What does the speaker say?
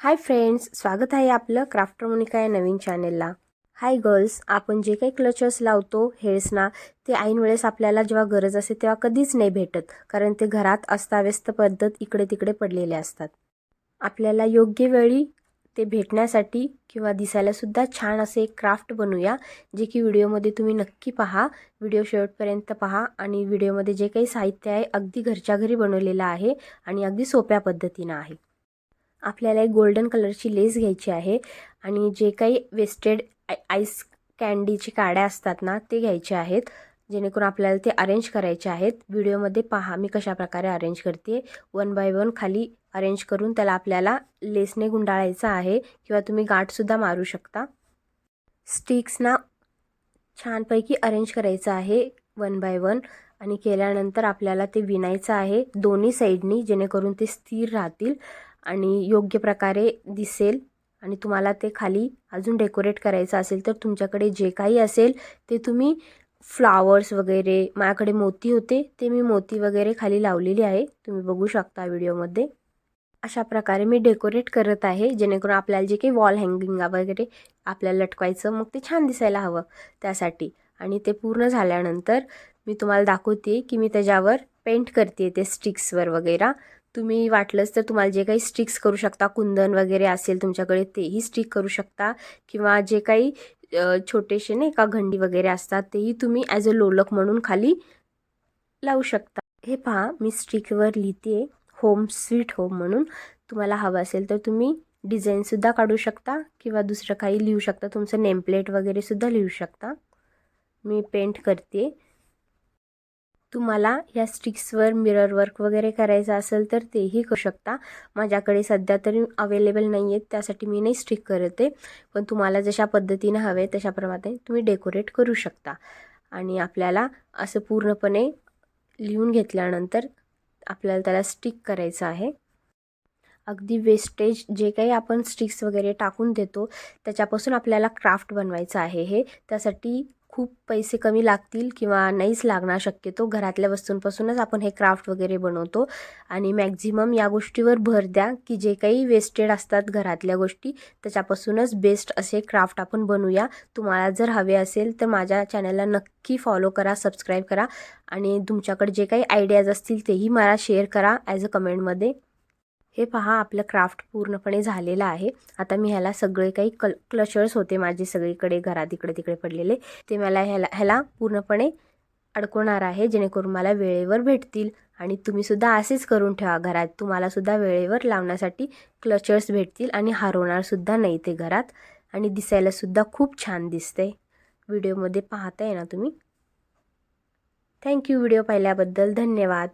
Hi friends, स्वागत आहे आपलं क्राफ्टर मोनिका या नवीन चॅनेलला। हाय गर्ल्स, आपण जे काही क्लचर्स लावतो हेअर्सना ते ऐन वेळेस आपल्याला जेव्हा गरज असते तेव्हा कधीच नाही भेटत, कारण ते घरात अस्ताव्यस्त पद्धत इकडे तिकडे पडलेले असतात। आपल्याला योग्य वेळी ते भेटण्यासाठी किंवा दिसायला सुद्धा छान असे एक क्राफ्ट बनवूया, जे की व्हिडिओमध्ये तुम्ही नक्की पहा। व्हिडिओ शेवटपर्यंत पहा आणि व्हिडिओमध्ये जे काही साहित्य आहे अगदी घरच्या घरी बनवलेलं आहे आणि अगदी सोप्या पद्धतीने आहे। आपल्याला एक गोल्डन कलरची लेस घ्यायची आहे आणि जे काही वेस्टेड आईस कँडीची काड्या असतात ना ते घ्यायचे आहेत, जेणेकरून आपल्याला ते अरेंज करायचे आहेत। व्हिडिओमध्ये पहा मी कशा प्रकारे अरेंज करते। 1 बाय 1 खाली अरेंज करून त्याला आपल्याला लेसने गुंडाळायचं आहे किंवा तुम्ही गाठसुद्धा मारू शकता। स्टिक्सना छानपैकी अरेंज करायचं आहे 1 बाय 1 आणि केल्यानंतर आपल्याला ते विणायचं आहे दोन्ही साईडनी, जेणेकरून ते स्थिर राहतील आणि योग्य प्रकारे दिसेल। आणि तुम्हाला ते खाली अजून डेकोरेट करायचं असेल तर तुमच्याकडे जे काही असेल ते तुम्ही फ्लावर्स वगैरे, माझ्याकडे मोती होते ते मी मोती वगैरे खाली लावलेली आहे, तुम्ही बघू शकता व्हिडिओमध्ये। अशा प्रकारे मी डेकोरेट करत आहे, जेणेकरून आपल्याला जे काही वॉल हँगिंग वगैरे आपल्याला लटकवायचं मग ते छान दिसायला हवं त्यासाठी। आणि ते पूर्ण झाल्यानंतर मी तुम्हाला दाखवते की मी त्याच्यावर पेंट करते ते स्टिक्सवर वगैरे। तुम्ही वाटलंच तर तुम्हाला जे काही स्टिक्स करू शकता, कुंदन वगैरे असेल तुमच्याकडे तेही स्टिक करू शकता किंवा जे काही छोटेसे नाही का घंटी वगैरे असतात तेही तुम्ही ॲज अ लोलक म्हणून खाली लावू शकता। हे पहा मी स्टिकवर लिहिते होम स्वीट होम म्हणून। तुम्हाला हवं असेल तर तुम्ही डिझाईनसुद्धा काढू शकता किंवा दुसरं काही लिहू शकता, तुमचं नेमप्लेट वगैरे सुद्धा लिहू शकता। मी पेंट करते। तुम्हाला या स्टिक्सवर मिरर वर्क वगैरे करायचं असेल तर तेही करू शकता। माझ्याकडे सध्या तरी अवेलेबल नाही आहेत, त्यासाठी मी नाही स्टिक करते, पण तुम्हाला जशा पद्धतीने हवे तशाप्रमाणे तुम्ही डेकोरेट करू शकता। आणि आपल्याला असं पूर्णपणे लिहून घेतल्यानंतर आपल्याला त्याला स्टिक करायचं आहे। अगदी वेस्टेज जे काही आपण स्टिक्स वगैरे टाकून देतो त्याच्यापासून आपल्याला क्राफ्ट बनवायचं आहे। हे त्यासाठी खूप पैसे कमी लागतील किंवा नाहीच लागणार, शक्यतो घरातल्या वस्तूंपासूनच आपण हे क्राफ्ट वगैरे बनवतो। आणि मॅक्झिमम या गोष्टीवर भर द्या की जे काही वेस्टेड असतात घरातल्या गोष्टी त्याच्यापासूनच बेस्ट असे क्राफ्ट आपण बनवूया। तुम्हाला जर हवे असेल तर माझ्या चॅनलला नक्की फॉलो करा, सबस्क्राईब करा आणि तुमच्याकडे जे काही आयडियाज असतील तेही मला शेअर करा ॲज अ कमेंटमध्ये। हे पहा आपलं क्राफ्ट पूर्णपणे झालेलं आहे। आता मी ह्याला सगळे काही क्लचर्स होते माझे सगळीकडे घरात इकडे तिकडे पडलेले, ते मला ह्याला पूर्णपणे अडकवणार आहे, जेणेकरून मला वेळेवर भेटतील। आणि तुम्ही सुद्धा असेच करून ठेवा घरात, तुम्हाला सुद्धा वेळेवर लावण्यासाठी क्लचर्स भेटतील आणि हरवणार सुद्धा नाही ते घरात आणि दिसायला सुद्धा खूप छान दिसते। व्हिडिओमध्ये पाहताय ना तुम्ही। थँक्यू व्हिडिओ पाहिल्याबद्दल, धन्यवाद।